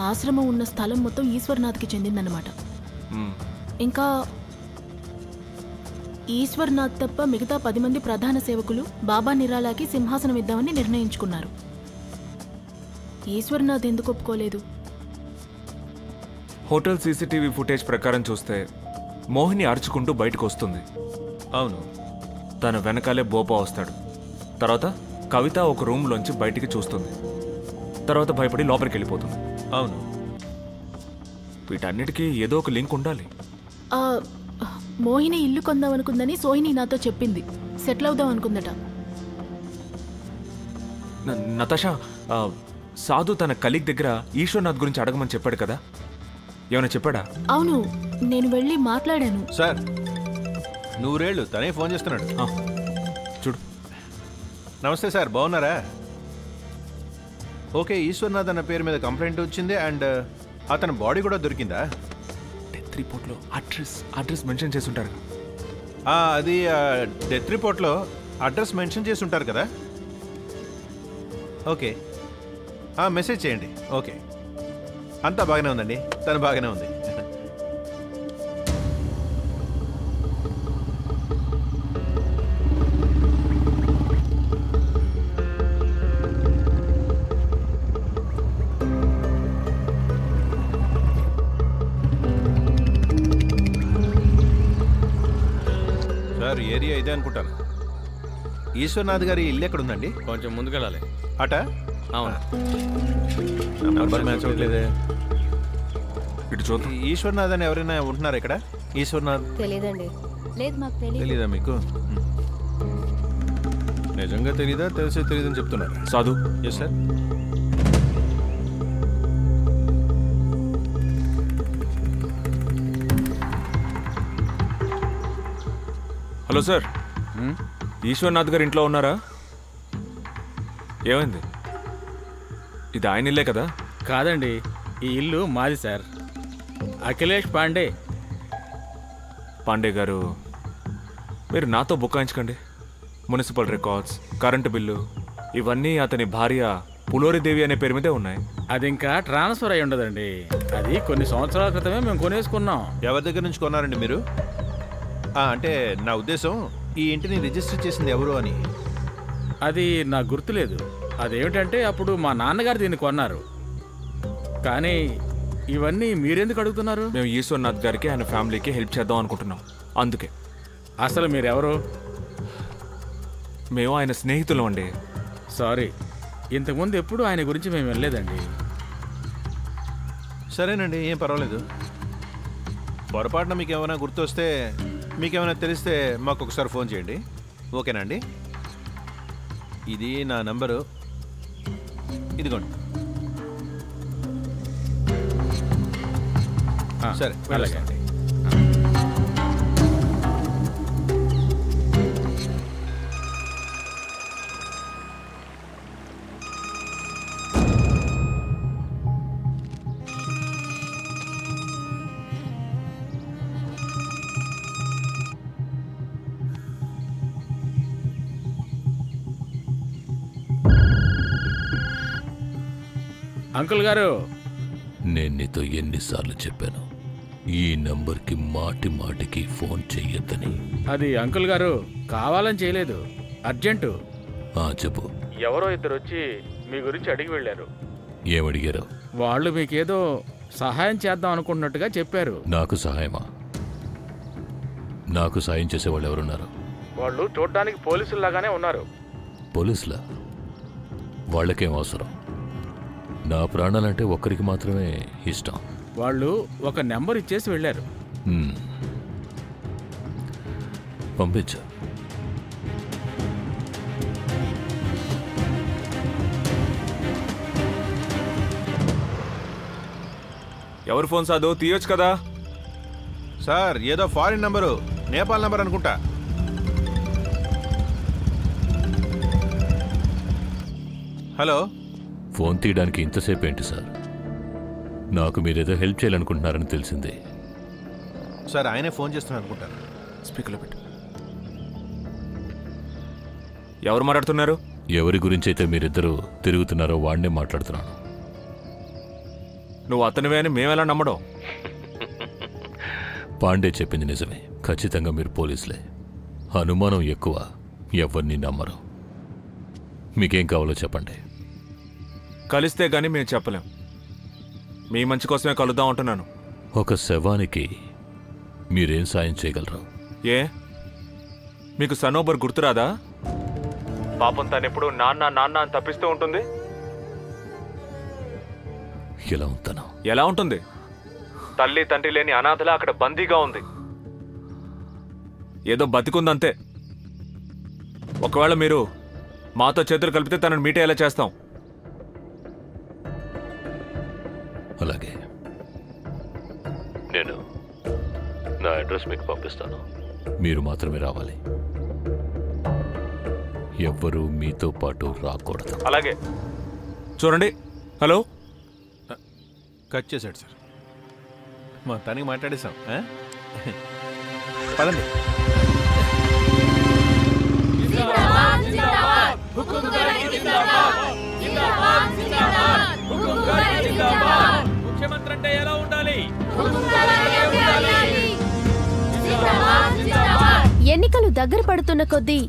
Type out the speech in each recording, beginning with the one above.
ఆశ్రమం ఉన్న స్థలం మొత్తం ఈశ్వర్నాథ్కి చెందిందన్నమాట. ఇంకా ఈశ్వర్నాథ్ తప్ప మిగతా 10 మంది ప్రధాన సేవకులు బాబా నిరాలాకి సింహాసనం ఇద్దామని నిర్ణయించుకున్నారు. ఈశ్వర్నాథ్ ఎందుకు ఒప్పుకోలేదు? హోటల్ సీసీటీవీ ఫుటేజ్ ప్రకారం చూస్తే మోహిని అరుచుకుంటూ బయటకు వస్తుంది. అవును. తన వెనకాలే బోపా వస్తాడు. తర్వాత కవిత ఒక రూమ్లోంచి బయటికి చూస్తుంది. తర్వాత భయపడి లోపలికి వెళ్ళిపోతుంది. అవును. వీటన్నిటికీ ఏదో ఒక లింక్ ఉండాలి. మోహిని ఇల్లు కొందాం అనుకుందని సోహిని నాతో చెప్పింది. సెటిల్ అవుదాం అనుకుందట. నతాషా, సాధు తన కలీగ్ దగ్గర ఈశ్వర్నాథ్ గురించి అడగమని చెప్పాడు కదా, ఏమైనా చెప్పాడా? అవును, నేను వెళ్ళి మాట్లాడాను. సార్, నూరేళ్ళు తనే ఫోన్ చేస్తున్నాడు. చూడు. నమస్తే సార్, బాగున్నారా? ఓకే, ఈశ్వర్నాథ్ అన్న పేరు మీద కంప్లైంట్ వచ్చింది అండ్ అతని బాడీ కూడా దొరికిందా? డెత్ రిపోర్ట్లో అడ్రస్ మెన్షన్ చేసి ఉంటారు. అది డెత్ రిపోర్ట్లో అడ్రస్ మెన్షన్ చేసి ఉంటారు కదా. ఓకే, మెసేజ్ చేయండి. ఓకే, అంతా బాగానే ఉందండి, తను బాగానే ఉంది. సార్, ఏరియా ఇదే అనుకుంటాను. ఈశ్వర్నాథ్ గారి ఇల్లు ఎక్కడ ఉందండి? కొంచెం ముందుకెళ్ళాలి. అట? అవును. నంబర్ మ్యాచ్ అవ్వట్లేదే. ఇటు చూద్దాం. ఈశ్వర్నాథ్ అని ఎవరైనా ఉంటున్నారా ఇక్కడ? ఈశ్వర్నాథ్ తెలీదండి. లేదు, మాకు తెలీదా మీకు? నిజంగా తెలీదా? తెలియదని చెప్తున్నారు. సాధు. Yes sir. Hello sir, Eshwarnath గారు ఇంట్లో ఉన్నారా? ఏమైంది? ఇది ఆయన ఇల్లే కదా? కాదండి, ఈ ఇల్లు మాది సార్. అఖిలేష్ పాండే. పాండే గారు, మీరు నాతో బుకాయించకండి. మున్సిపల్ రికార్డ్స్, కరెంటు బిల్లు ఇవన్నీ అతని భార్య పులోరిదేవి అనే పేరు మీదే ఉన్నాయి. అది ఇంకా ట్రాన్స్ఫర్ అయి ఉండదండి. అది కొన్ని సంవత్సరాల క్రితమే మేము కొనేసుకున్నాం. ఎవరి దగ్గర నుంచి కొన్నారండి మీరు? అంటే నా ఉద్దేశం, ఈ ఇంటిని రిజిస్టర్ చేసింది ఎవరు అని. అది నాకు గుర్తులేదు. అదేమిటంటే అప్పుడు మా నాన్నగారు దీన్ని కొన్నారు. కానీ ఇవన్నీ మీరెందుకు అడుగుతున్నారు? మేము ఈశ్వర్నాథ్ గారికి ఆయన ఫ్యామిలీకి హెల్ప్ చేద్దాం అనుకుంటున్నాం, అందుకే. అసలు మీరెవరు? మేము ఆయన స్నేహితులం అండి. సారీ, ఇంతకుముందు ఎప్పుడు ఆయన గురించి మేము వెళ్ళలేదండి. సరేనండి, ఏం పర్వాలేదు. పొరపాటున మీకు ఏమైనా గుర్తొస్తే, మీకేమైనా తెలిస్తే మాకు ఒకసారి ఫోన్ చేయండి. ఓకేనా అండి? ఇది నా నంబరు, ఇదిగోండి. సరే, అలాగే అండి. అంకుల్ గారు, నేను నీతో ఎన్నిసార్లు చెప్పాను ఈ నంబర్కి మాటికి ఫోన్ చెయ్యొద్దని? అది అంకుల్ గారు కావాలని చేయలేదు, అర్జెంటు. చెప్పు. ఎవరో ఇద్దరు వచ్చి మీ గురించి అడిగి వెళ్ళారు. ఏమడిగారు? వాళ్ళు మీకేదో సహాయం చేద్దాం అనుకుంటున్నట్టుగా చెప్పారు. నాకు సహాయమా? నాకు సాయం చేసేవాళ్ళు ఎవరున్నారు? వాళ్ళు చూడ్డానికి పోలీసుల్లాగానే ఉన్నారు. పోలీసులా? వాళ్ళకేం అవసరం? నా ప్రాణాలంటే ఒక్కరికి మాత్రమే ఇష్టం. వాళ్ళు ఒక నెంబర్ ఇచ్చేసి వెళ్ళారు. పంపించు. ఎవరు ఫోన్ సాధు? తీయొచ్చు కదా సార్. ఏదో ఫారిన్ నంబరు, నేపాల్ నంబర్ అనుకుంటా. హలో. ఫోన్ తీయడానికి ఇంతసేపు ఏంటి సార్? నాకు మీరేదో హెల్ప్ చేయాలనుకుంటున్నారని తెలిసింది. సార్, ఆయనే ఫోన్ చేస్తున్నారు అనుకుంటారు. స్పీకర్లో పెట్టు. ఎవరు మాట్లాడుతున్నారు? ఎవరి గురించి అయితే మీరిద్దరూ తిరుగుతున్నారో వాడినే మాట్లాడుతున్నాను. నువ్వు అతనివే అని మేమెలా నమ్మడం? పాండే చెప్పింది నిజమే. ఖచ్చితంగా మీరు పోలీసులే. అనుమానం ఎక్కువ, ఎవరిని నమ్మరు. మీకేం కావాలో చెప్పండి. కలిస్తే గానీ మేము చెప్పలేం. మీ మంచి కోసమే కలుద్దాం అంటున్నాను. ఒక శవానికి మీరేం సాయం చేయగలరు? ఏ మీకు సనోబర్ గుర్తురాదా? పాపం తనెప్పుడు నాన్న నాన్న అని తప్పిస్తూ ఉంటుంది. ఎలా ఉంటాను? ఎలా ఉంటుంది? తల్లి తండ్రి లేని అనాథలా అక్కడ బందీగా ఉంది. ఏదో బతికుందంతే. ఒకవేళ మీరు మాతో చేతులు కలిపితే తనను మీట్ అయ్యేలా చేస్తాం. అలాగే, నేను నా అడ్రస్ మీకు పంపిస్తాను. మీరు మాత్రమే రావాలి. ఎవ్వరూ మీతో పాటు రాకూడదు. అలాగే. చూడండి. హలో. కట్ చేశాడు సార్. మా తనకి మాట్లాడేశాం. పదండి. ముఖ్యమంత్రి అంటే ఎలా ఉండాలి? ఎన్నికలు దగ్గర పడుతున్న కొద్దీ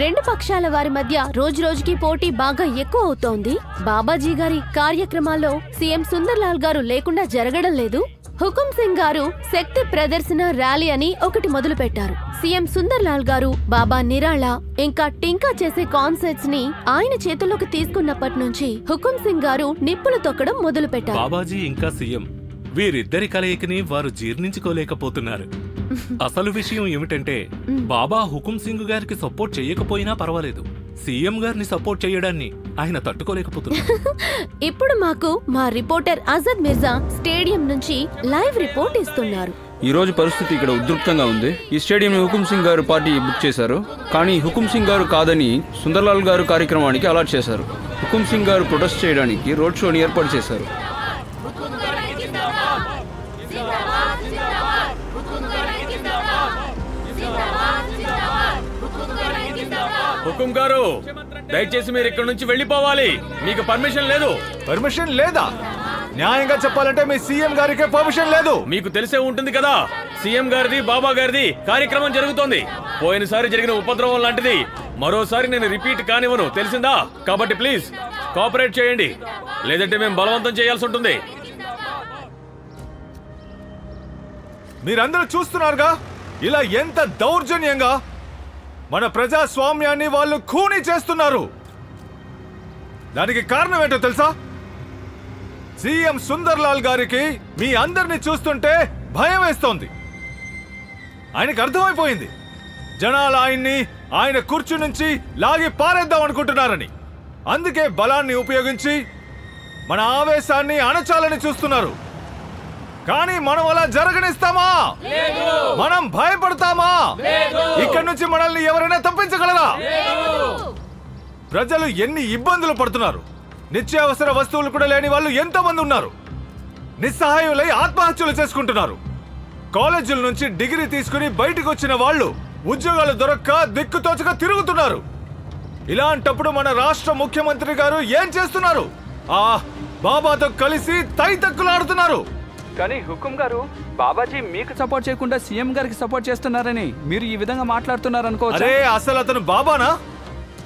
రెండు పక్షాల వారి మధ్య రోజు రోజుకి పోటీ బాగా ఎక్కువ అవుతోంది. బాబాజీ గారి కార్యక్రమాల్లో సీఎం సుందర్లాల్ గారు లేకుండా జరగడం లేదు. హుకుం సింగ్ గారు శక్తి ప్రదర్శన ర్యాలీ అని ఒకటి మొదలు పెట్టారు. సీఎం సుందర్లాల్ గారు బాబా నిరాళ ఇంకా టింకా చేసే కాన్సర్ట్స్ ని ఆయన చేతుల్లోకి తీసుకున్నప్పటి నుంచి హుకుం సింగ్ గారు నిప్పులు తొక్కడం మొదలు పెట్టారు. బాబాజీ ఇంకా సీఎం వీరిద్దరి కలయికని వారు జీర్ణించుకోలేకపోతున్నారు. అసలు విషయం ఏమిటంటే, బాబా హుకుం సింగ్ గారికి సపోర్ట్ చేయకపోయినా పర్వాలేదు, సీఎం గారిని సపోర్ట్ చేయడాన్ని ఆయన తట్టుకోలేకపోతున్నారు. ఇప్పుడు మాకు మా రిపోర్టర్ అజద్ మిర్జా స్టేడియం నుంచి లైవ్ రిపోర్ట్ ఇస్తున్నారు. ఈ రోజు పరిస్థితి ఇక్కడ ఉద్రిక్తంగా ఉంది. ఈ స్టేడియం హుకుం సింగ్ గారు పార్టీ బుక్ చేశారు, కానీ హుకుం సింగ్ గారు కాదని సుందర్లాల్ గారు కార్యక్రమానికి అలాట్ చేశారు. హుకుం సింగ్ గారు ప్రొటెస్ట్ చేయడానికి రోడ్ షోని ఏర్పాటు చేశారు. హుకుం గారు, దయచేసి మీరు ఇక్కడ నుంచి వెళ్ళిపోవాలి. మీకు పర్మిషన్ లేదు. పర్మిషన్ లేదా? న్యాయంగా చెప్పాలంటే మీ సీఎం గారికే పర్మిషన్ లేదు. మీకు తెలిసే ఉంటుంది కదా, సీఎం గారిది బాబా గారిది కార్యక్రమం జరుగుతోంది. పోయినసారి జరిగిన ఉపద్రవం లాంటిది మరోసారి నేను రిపీట్ కానివ్వను, తెలిసిందా? కాబట్టి ప్లీజ్ కోఆపరేట్ చేయండి, లేదంటే మేము బలవంతం చేయాల్సి ఉంటుంది. మీరందరూ చూస్తున్నారుగా ఇలా ఎంత దౌర్జన్యంగా మన ప్రజాస్వామ్యాన్ని వాళ్ళు ఖూనీ చేస్తున్నారు. దానికి కారణం ఏంటో తెలుసా? సీఎం సుందర్లాల్ గారికి మీ అందరినీ చూస్తుంటే భయం వేస్తోంది. ఆయనకు అర్థమైపోయింది జనాలు ఆయన కుర్చీ నుంచి లాగి పారేద్దాం అనుకుంటున్నారని. అందుకే బలాన్ని ఉపయోగించి మన ఆవేశాన్ని అణచాలని చూస్తున్నారు. కానీ మనం అలా జరగనిస్తామా? మనం భయపడతామా? ఇక్కడి నుంచి మనల్ని ఎవరైనా తప్పించగలరా? ప్రజలు ఎన్ని ఇబ్బందులు పడుతున్నారు. నిత్యావసర వస్తువులు కూడా లేని వాళ్ళు ఎంతో మంది ఉన్నారు. నిస్సహాయులై ఆత్మహత్యలు చేసుకుంటున్నారు. కాలేజీల నుంచి డిగ్రీ తీసుకుని బయటకు వచ్చిన వాళ్ళు ఉద్యోగాలు దొరక్క దిక్కుతోచక తిరుగుతున్నారు. ఇలాంటప్పుడు మన రాష్ట్ర ముఖ్యమంత్రి గారు ఏం చేస్తున్నారు? బాబాతో కలిసి తైతక్కులాడుతున్నారు. కానీ హుకుం గారు, బాబాజీ మీకు సపోర్ట్ చేయకుండా సీఎం గారికి సపోర్ట్ చేస్తున్నారని మీరు ఈ విధంగా మాట్లాడుతున్నారు అనుకోవచ్చు. అరే, అసలు అతను బాబానా?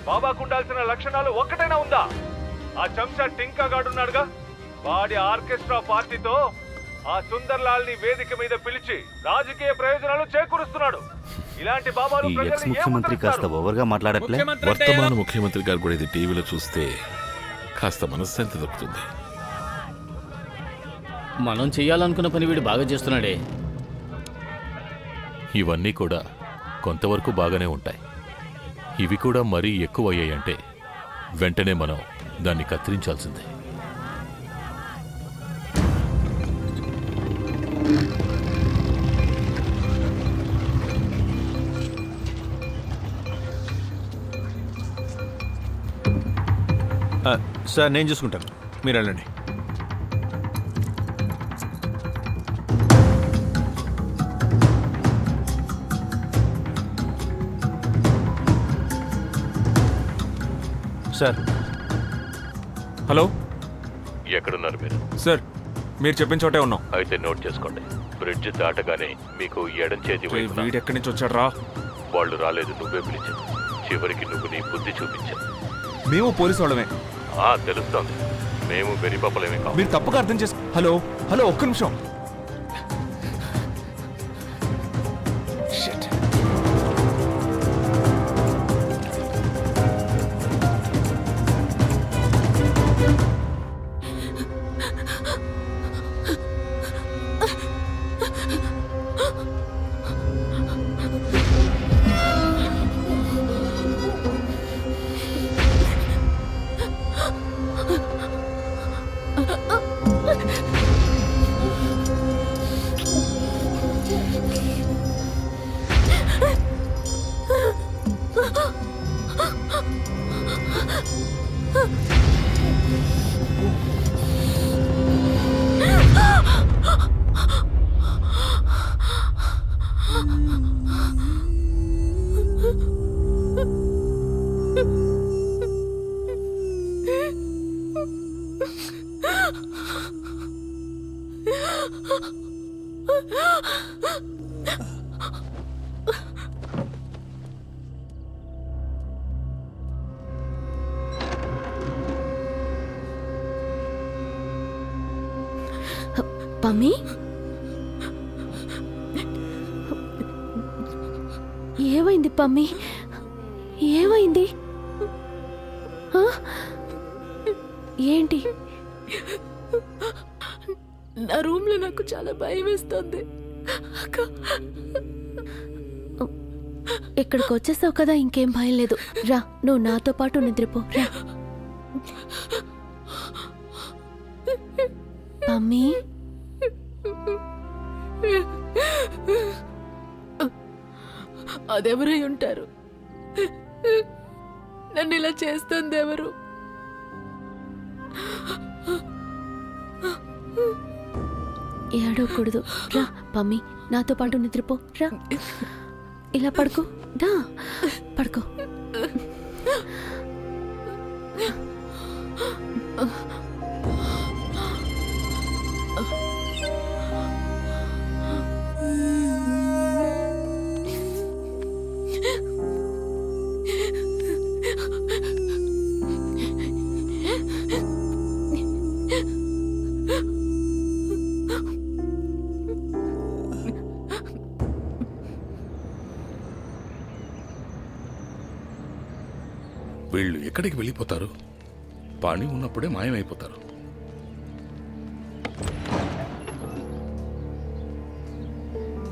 బాబాకు ఉండాల్సిన లక్షణాలు ఒక్కటైనా ఉందా? ఆ చెంచా టింకా గాడున్నాడుగా, వాడి ఆర్కెస్ట్రా పార్టీతో ఆ సుందర్లాల్ ని వేదిక మీద పిలిచి రాజకీయ ప్రయోజనాలు చేకూరుస్తున్నాడు. ఇలాంటి బాబాలు ముఖ్యమంత్రి కాస్త ఓవర్గా మాట్లాడట్లే. వర్తమాన ముఖ్యమంత్రి గారు కూడా ఇది టీవీలో చూస్తే కాస్త మనశ్శాంతి దొరుకుతుంది. మనం చెయ్యాలనుకున్న పని వీడు బాగా చేస్తున్నాడే. ఇవన్నీ కూడా కొంతవరకు బాగానే ఉంటాయి. ఇవి కూడా మరీ ఎక్కువ అయ్యాయంటే వెంటనే మనం దాన్ని కత్తిరించాల్సిందే. సార్, నేను చూసుకుంటాను, మీరు వెళ్ళండి. సార్. హలో, ఎక్కడున్నారు మీరు? సార్, మీరు చెప్పిన చోటే ఉన్నాం. అయితే నోట్ చేసుకోండి. బ్రిడ్జ్ దాటగానే మీకు ఎడం చేతి వైపున వీడు ఎక్కడి నుంచి వచ్చాడ్రా? వాళ్ళు రాలేదు, నువ్వే పిలిచావు. చివరికి నువ్వు నీ బుద్ధి చూపించావు. మేము పోలీసు వాళ్ళమే. తెలుస్తోంది. మేము వెరిపప్పలేమే కాదు. మీరు తప్పుగా అర్థం చేసు. హలో హలో, ఒక్క నిమిషం. పమ్మి, ఏమైంది పమ్మి? ఏమైంది? ఏంటి? నా రూమ్ లో నాకు చాలా భయం వేస్తుంది. ఇక్కడికి వచ్చేసావు కదా, ఇంకేం భయం లేదు. రా, నువ్వు నాతో పాటు నిద్రపో. రా పమ్మి. అదెవరై ఉంటారు? నన్ను ఇలా చేస్తుంది ఎవరు? ఏడవకూడదు. రా పమ్మి, నాతో పాటు నిద్రపో. రా, ఇలా పడుకో. దా, పడుకో. వీళ్ళు ఎక్కడికి వెళ్ళిపోతారు? పని ఉన్నప్పుడే మాయమైపోతారు.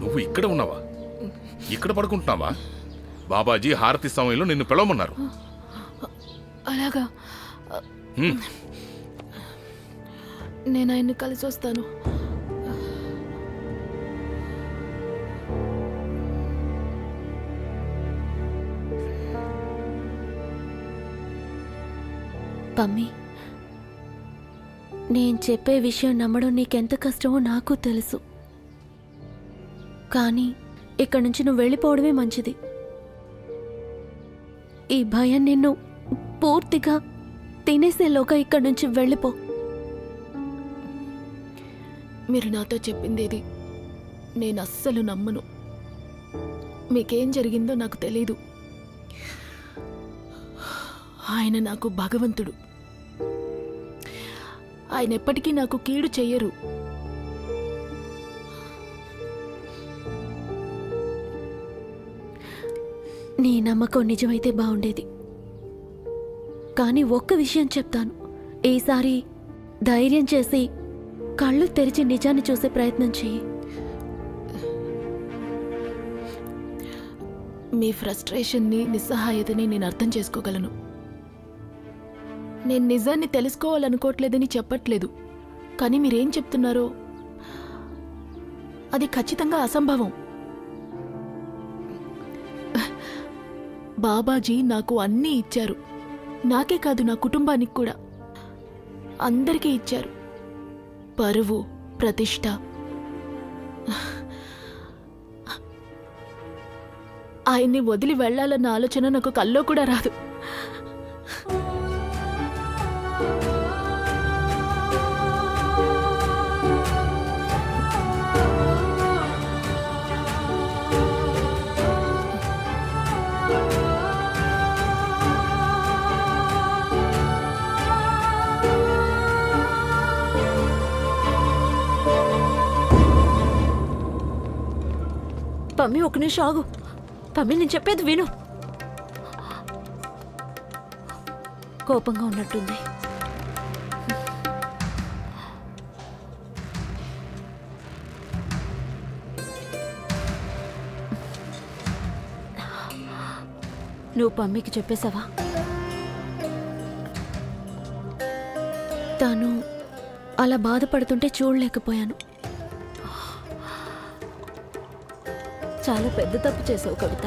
నువ్వు ఇక్కడ ఉన్నావా? ఇక్కడ పడుకుంటున్నావా? బాబాజీ హారతి సమయంలో నిన్ను పిలవమన్నారు. అలాగా? నేను ఆయన్ని కలిసి వస్తాను. పమ్మి, నేను చెప్పే విషయం నమ్మడం నీకెంత కష్టమో నాకు తెలుసు. కానీ ఇక్కడి నుంచి నువ్వు వెళ్ళిపోవడమే మంచిది. ఈ భయం నిన్ను పూర్తిగా తినేసేలోగా ఇక్కడి నుంచి వెళ్ళిపో. మీరు నాతో చెప్పిందేది నేను అస్సలు నమ్మను. మీకేం జరిగిందో నాకు తెలీదు. ఆయన నాకు భగవంతుడు. ఆయన ఎప్పటికీ నాకు కీడు చెయ్యరు. నీ నమ్మకం నిజమైతే బాగుండేది. కానీ ఒక్క విషయం చెప్తాను. ఈసారి ధైర్యం చేసి కళ్ళు తెరిచి నిజాన్ని చూసే ప్రయత్నం చెయ్యి. మీ ఫ్రస్ట్రేషన్ని, నిస్సహాయతని నేను అర్థం చేసుకోగలను. నేను నిజాన్ని తెలుసుకోవాలనుకోవట్లేదని చెప్పట్లేదు. కానీ మీరేం చెప్తున్నారో అది ఖచ్చితంగా అసంభవం. బాబాజీ నాకు అన్నీ ఇచ్చారు. నాకే కాదు, నా కుటుంబానికి కూడా. అందరికీ ఇచ్చారు. పరువు, ప్రతిష్ట. ఆయన్ని వదిలి వెళ్లాలన్న ఆలోచన నాకు కల్లో కూడా రాదు. పమ్మి ఒక నిమిషం ఆగు. పమ్మి నేను చెప్పేది విను. కోపంగా ఉన్నట్టుంది. నువ్వు పమ్మికి చెప్పేశావా? తాను అలా బాధపడుతుంటే చూడలేకపోయాను. చాలా పెద్ద తప్పు చేసావు కవిత.